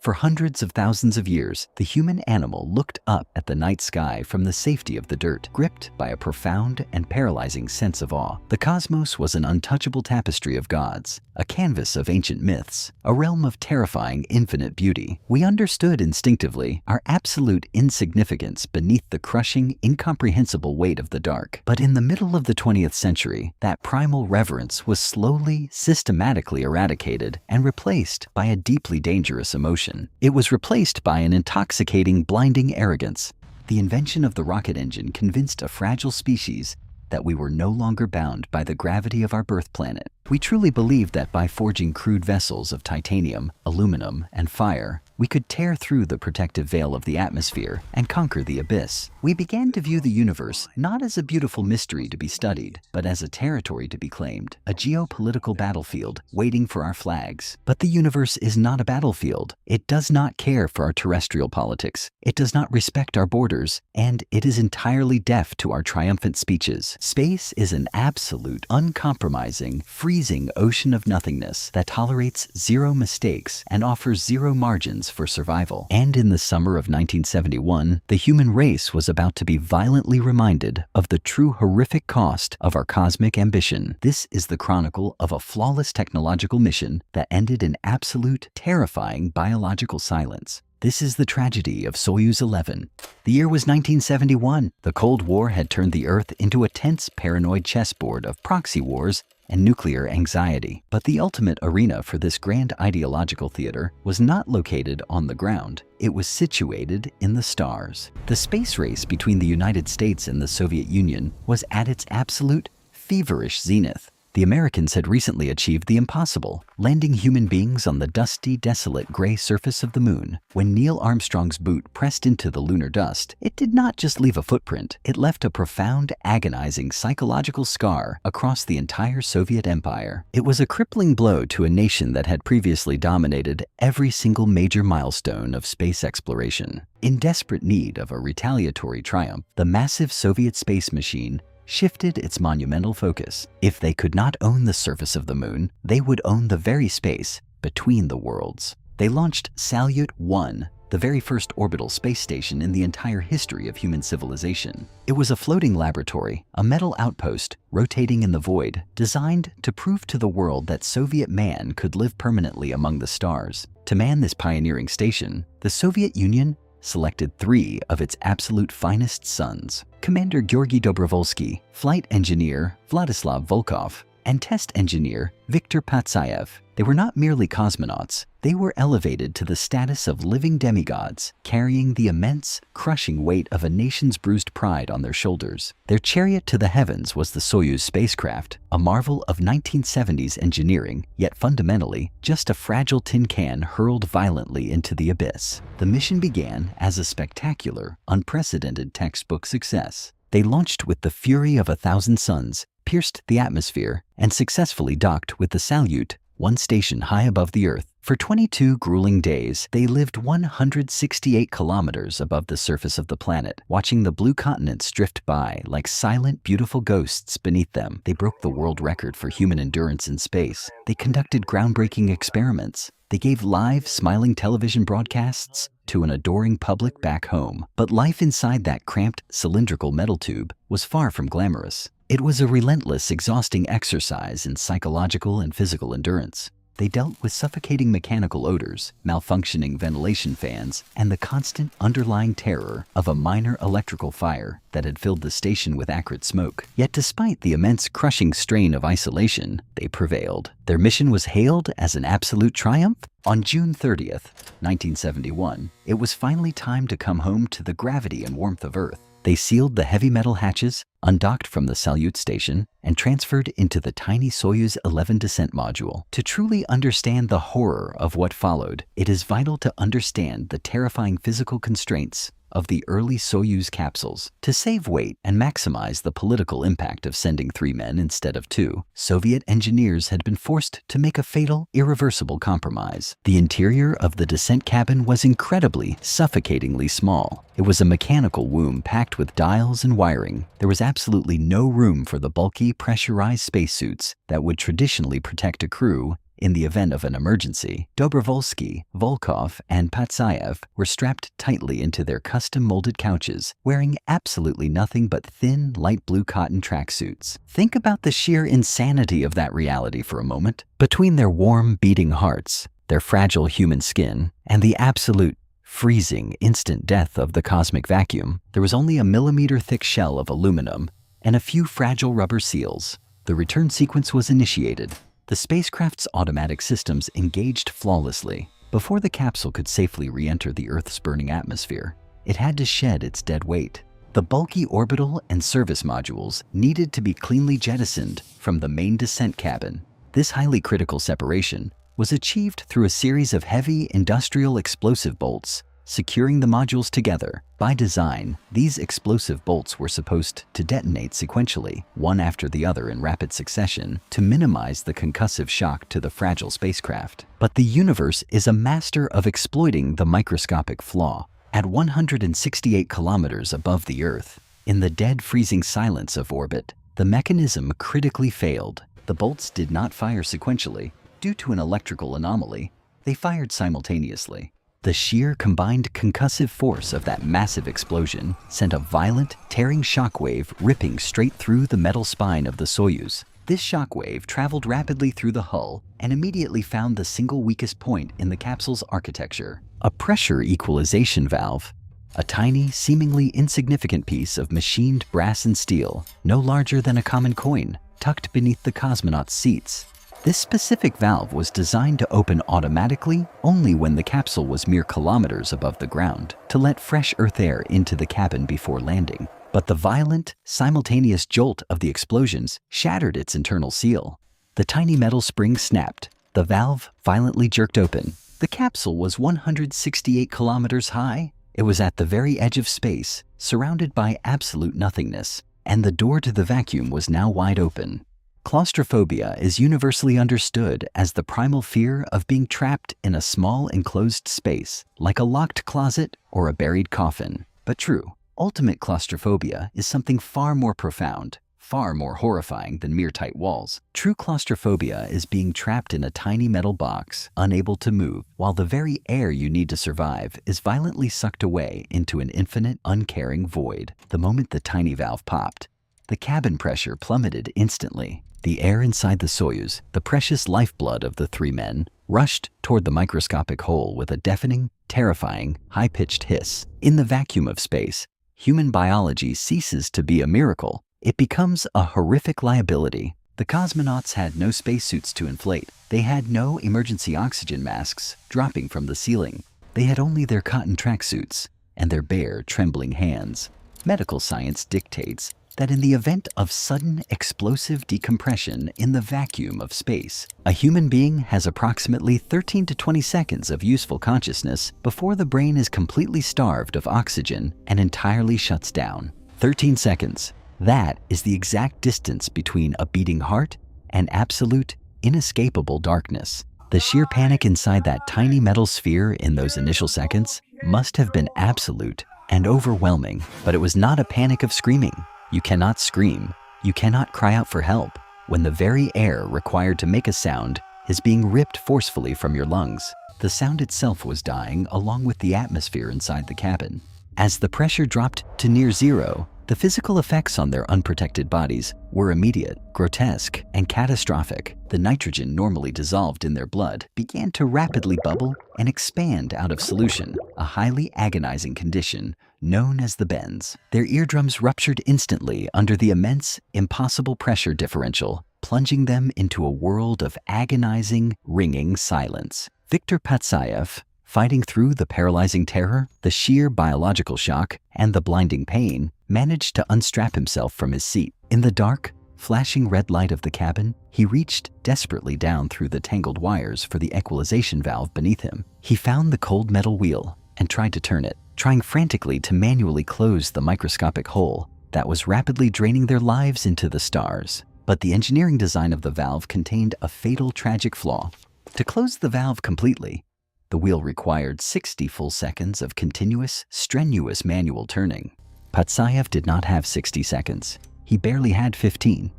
For hundreds of thousands of years, the human animal looked up at the night sky from the safety of the dirt, gripped by a profound and paralyzing sense of awe. The cosmos was an untouchable tapestry of gods, a canvas of ancient myths, a realm of terrifying infinite beauty. We understood instinctively our absolute insignificance beneath the crushing, incomprehensible weight of the dark. But in the middle of the 20th century, that primal reverence was slowly, systematically eradicated and replaced by a deeply dangerous emotion. It was replaced by an intoxicating, blinding arrogance. The invention of the rocket engine convinced a fragile species that we were no longer bound by the gravity of our birth planet. We truly believed that by forging crude vessels of titanium, aluminum, and fire, we could tear through the protective veil of the atmosphere and conquer the abyss. We began to view the universe not as a beautiful mystery to be studied, but as a territory to be claimed, a geopolitical battlefield waiting for our flags. But the universe is not a battlefield. It does not care for our terrestrial politics. It does not respect our borders, and it is entirely deaf to our triumphant speeches. Space is an absolute, uncompromising, freezing ocean of nothingness that tolerates zero mistakes and offers zero margins for survival. And in the summer of 1971, the human race was about to be violently reminded of the true horrific cost of our cosmic ambition. This is the chronicle of a flawless technological mission that ended in absolute, terrifying biological silence. This is the tragedy of Soyuz 11. The year was 1971. The Cold War had turned the Earth into a tense, paranoid chessboard of proxy wars and nuclear anxiety. But the ultimate arena for this grand ideological theater was not located on the ground. It was situated in the stars. The space race between the United States and the Soviet Union was at its absolute, feverish zenith. The Americans had recently achieved the impossible, landing human beings on the dusty, desolate gray surface of the moon. When Neil Armstrong's boot pressed into the lunar dust, it did not just leave a footprint. It left a profound, agonizing psychological scar across the entire Soviet empire. It was a crippling blow to a nation that had previously dominated every single major milestone of space exploration. In desperate need of a retaliatory triumph, the massive Soviet space machine shifted its monumental focus. If they could not own the surface of the moon, they would own the very space between the worlds. They launched Salyut 1, the very first orbital space station in the entire history of human civilization. It was a floating laboratory, a metal outpost rotating in the void, designed to prove to the world that Soviet man could live permanently among the stars. To man this pioneering station, the Soviet Union selected 3 of its absolute finest sons: Commander Georgy Dobrovolsky, flight engineer Vladislav Volkov, and test engineer Viktor Patsayev. They were not merely cosmonauts. They were elevated to the status of living demigods, carrying the immense, crushing weight of a nation's bruised pride on their shoulders. Their chariot to the heavens was the Soyuz spacecraft, a marvel of 1970s engineering, yet fundamentally just a fragile tin can hurled violently into the abyss. The mission began as a spectacular, unprecedented textbook success. They launched with the fury of 1,000 suns, pierced the atmosphere, and successfully docked with the Salyut, 1 station high above the Earth. For 22 grueling days, they lived 168 kilometers above the surface of the planet, watching the blue continents drift by like silent, beautiful ghosts beneath them. They broke the world record for human endurance in space. They conducted groundbreaking experiments. They gave live, smiling television broadcasts to an adoring public back home. But life inside that cramped, cylindrical metal tube was far from glamorous. It was a relentless, exhausting exercise in psychological and physical endurance. They dealt with suffocating mechanical odors, malfunctioning ventilation fans, and the constant underlying terror of a minor electrical fire that had filled the station with acrid smoke. Yet despite the immense crushing strain of isolation, they prevailed. Their mission was hailed as an absolute triumph. On June 30th, 1971, it was finally time to come home to the gravity and warmth of Earth. They sealed the heavy metal hatches, undocked from the Salyut station, and transferred into the tiny Soyuz 11 descent module. To truly understand the horror of what followed, it is vital to understand the terrifying physical constraints of the early Soyuz capsules. To save weight and maximize the political impact of sending 3 men instead of 2, Soviet engineers had been forced to make a fatal, irreversible compromise. The interior of the descent cabin was incredibly, suffocatingly small. It was a mechanical womb packed with dials and wiring. There was absolutely no room for the bulky, pressurized spacesuits that would traditionally protect a crew In the event of an emergency, Dobrovolsky, Volkov, and Patsayev were strapped tightly into their custom-molded couches, wearing absolutely nothing but thin, light blue cotton tracksuits. Think about the sheer insanity of that reality for a moment. Between their warm, beating hearts, their fragile human skin, and the absolute, freezing, instant death of the cosmic vacuum, there was only a millimeter-thick shell of aluminum and a few fragile rubber seals. The return sequence was initiated. The spacecraft's automatic systems engaged flawlessly. Before the capsule could safely re-enter the Earth's burning atmosphere, it had to shed its dead weight. The bulky orbital and service modules needed to be cleanly jettisoned from the main descent cabin. This highly critical separation was achieved through a series of heavy industrial explosive bolts securing the modules together. By design, these explosive bolts were supposed to detonate sequentially, one after the other in rapid succession, to minimize the concussive shock to the fragile spacecraft. But the universe is a master of exploiting the microscopic flaw. At 168 kilometers above the Earth, in the dead freezing silence of orbit, the mechanism critically failed. The bolts did not fire sequentially. Due to an electrical anomaly, they fired simultaneously. The sheer combined concussive force of that massive explosion sent a violent, tearing shockwave ripping straight through the metal spine of the Soyuz. This shockwave traveled rapidly through the hull and immediately found the single weakest point in the capsule's architecture: a pressure equalization valve. A tiny, seemingly insignificant piece of machined brass and steel, no larger than a common coin, tucked beneath the cosmonauts' seats. This specific valve was designed to open automatically only when the capsule was mere kilometers above the ground, to let fresh Earth air into the cabin before landing. But the violent, simultaneous jolt of the explosions shattered its internal seal. The tiny metal spring snapped. The valve violently jerked open. The capsule was 168 kilometers high. It was at the very edge of space, surrounded by absolute nothingness, and the door to the vacuum was now wide open. Claustrophobia is universally understood as the primal fear of being trapped in a small enclosed space, like a locked closet or a buried coffin. But true, ultimate claustrophobia is something far more profound, far more horrifying than mere tight walls. True claustrophobia is being trapped in a tiny metal box, unable to move, while the very air you need to survive is violently sucked away into an infinite, uncaring void. The moment the tiny valve popped, the cabin pressure plummeted instantly. The air inside the Soyuz, the precious lifeblood of the three men, rushed toward the microscopic hole with a deafening, terrifying, high-pitched hiss. In the vacuum of space, human biology ceases to be a miracle. It becomes a horrific liability. The cosmonauts had no spacesuits to inflate. They had no emergency oxygen masks dropping from the ceiling. They had only their cotton tracksuits and their bare, trembling hands. Medical science dictates that in the event of sudden explosive decompression in the vacuum of space, a human being has approximately 13 to 20 seconds of useful consciousness before the brain is completely starved of oxygen and entirely shuts down. 13 seconds. That is the exact distance between a beating heart and absolute, inescapable darkness. The sheer panic inside that tiny metal sphere in those initial seconds must have been absolute and overwhelming, but it was not a panic of screaming. You cannot scream. You cannot cry out for help when the very air required to make a sound is being ripped forcefully from your lungs. The sound itself was dying along with the atmosphere inside the cabin. As the pressure dropped to near zero, the physical effects on their unprotected bodies were immediate, grotesque, and catastrophic. The nitrogen normally dissolved in their blood began to rapidly bubble and expand out of solution, a highly agonizing condition known as the bends. Their eardrums ruptured instantly under the immense, impossible pressure differential, plunging them into a world of agonizing, ringing silence. Viktor Patsayev, fighting through the paralyzing terror, the sheer biological shock, and the blinding pain, managed to unstrap himself from his seat. In the dark, flashing red light of the cabin, he reached desperately down through the tangled wires for the equalization valve beneath him. He found the cold metal wheel and tried to turn it, trying frantically to manually close the microscopic hole that was rapidly draining their lives into the stars. But the engineering design of the valve contained a fatal tragic flaw. To close the valve completely, the wheel required 60 full seconds of continuous, strenuous manual turning. Patsayev did not have 60 seconds. He barely had 15.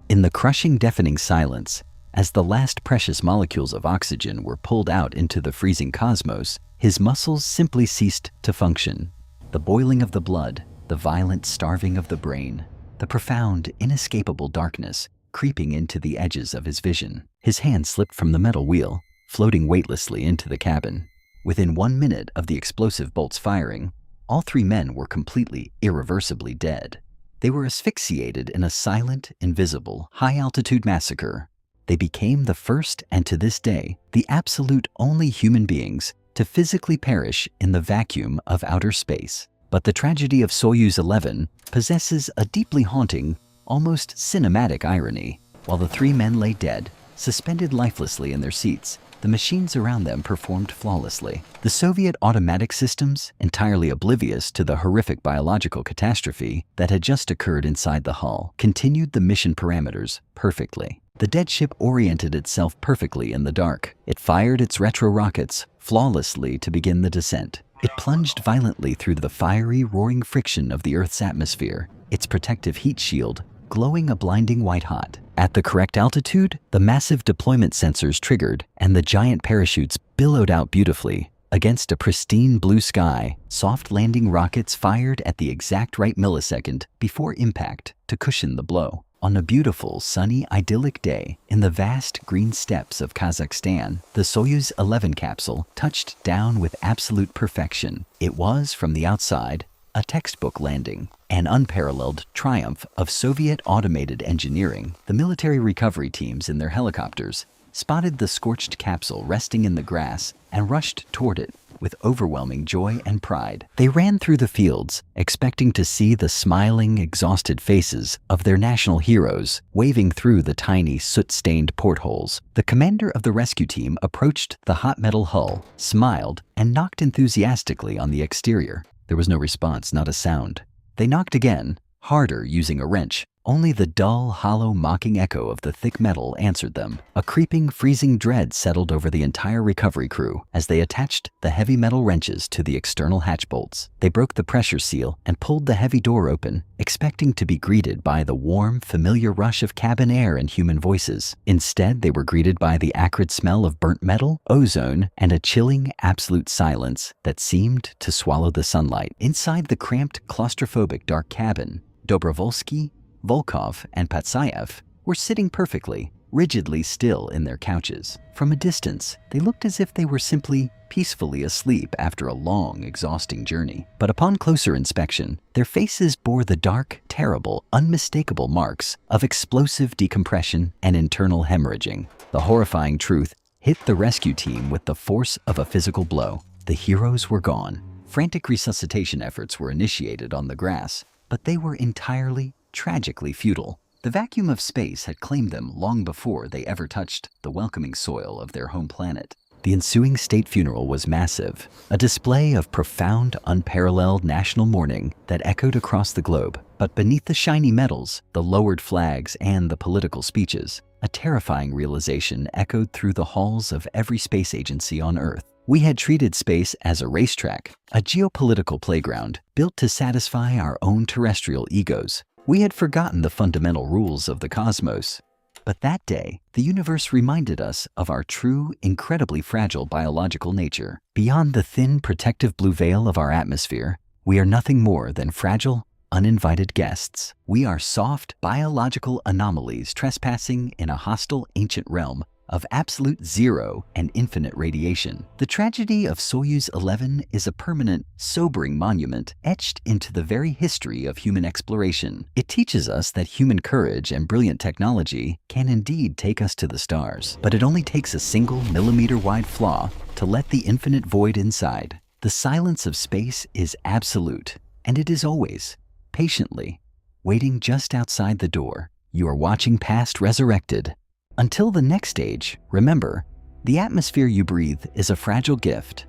In the crushing, deafening silence, As the last precious molecules of oxygen were pulled out into the freezing cosmos, his muscles simply ceased to function. The boiling of the blood, the violent starving of the brain, the profound, inescapable darkness creeping into the edges of his vision. His hand slipped from the metal wheel, floating weightlessly into the cabin. Within 1 minute of the explosive bolts firing, all 3 men were completely, irreversibly dead. They were asphyxiated in a silent, invisible, high-altitude massacre. They became the first and to this day, the absolute only human beings to physically perish in the vacuum of outer space. But the tragedy of Soyuz 11 possesses a deeply haunting, almost cinematic irony. While the 3 men lay dead, suspended lifelessly in their seats, the machines around them performed flawlessly. The Soviet automatic systems, entirely oblivious to the horrific biological catastrophe that had just occurred inside the hull, continued the mission parameters perfectly. The dead ship oriented itself perfectly in the dark. It fired its retro rockets flawlessly to begin the descent. It plunged violently through the fiery, roaring friction of the Earth's atmosphere, its protective heat shield glowing a blinding white-hot. At the correct altitude, the massive deployment sensors triggered and the giant parachutes billowed out beautifully. Against a pristine blue sky, soft landing rockets fired at the exact right millisecond before impact to cushion the blow. On a beautiful, sunny, idyllic day in the vast green steppes of Kazakhstan, the Soyuz 11 capsule touched down with absolute perfection. It was, from the outside, a textbook landing, an unparalleled triumph of Soviet automated engineering. The military recovery teams in their helicopters spotted the scorched capsule resting in the grass and rushed toward it with overwhelming joy and pride. They ran through the fields, expecting to see the smiling, exhausted faces of their national heroes waving through the tiny, soot-stained portholes. The commander of the rescue team approached the hot metal hull, smiled, and knocked enthusiastically on the exterior. There was no response, not a sound. They knocked again, harder, using a wrench. Only the dull, hollow, mocking echo of the thick metal answered them. A creeping, freezing dread settled over the entire recovery crew as they attached the heavy metal wrenches to the external hatch bolts. They broke the pressure seal and pulled the heavy door open, expecting to be greeted by the warm, familiar rush of cabin air and human voices. Instead, they were greeted by the acrid smell of burnt metal, ozone, and a chilling, absolute silence that seemed to swallow the sunlight. Inside the cramped, claustrophobic dark cabin, Dobrovolsky, Volkov, and Patsayev were sitting perfectly, rigidly still in their couches. From a distance, they looked as if they were simply peacefully asleep after a long, exhausting journey. But upon closer inspection, their faces bore the dark, terrible, unmistakable marks of explosive decompression and internal hemorrhaging. The horrifying truth hit the rescue team with the force of a physical blow. The heroes were gone. Frantic resuscitation efforts were initiated on the grass, but they were entirely, tragically futile. The vacuum of space had claimed them long before they ever touched the welcoming soil of their home planet. The ensuing state funeral was massive, a display of profound, unparalleled national mourning that echoed across the globe. But beneath the shiny medals, the lowered flags, and the political speeches, a terrifying realization echoed through the halls of every space agency on Earth. We had treated space as a racetrack, a geopolitical playground built to satisfy our own terrestrial egos. We had forgotten the fundamental rules of the cosmos. But that day, the universe reminded us of our true, incredibly fragile biological nature. Beyond the thin, protective blue veil of our atmosphere, we are nothing more than fragile, uninvited guests. We are soft, biological anomalies trespassing in a hostile, ancient realm of absolute zero and infinite radiation. The tragedy of Soyuz 11 is a permanent, sobering monument etched into the very history of human exploration. It teaches us that human courage and brilliant technology can indeed take us to the stars, but it only takes a single millimeter-wide flaw to let the infinite void inside. The silence of space is absolute, and it is always, patiently, waiting just outside the door. You are watching past Resurrected. Until the next stage, remember, the atmosphere you breathe is a fragile gift.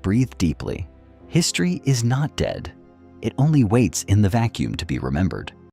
Breathe deeply. History is not dead. It only waits in the vacuum to be remembered.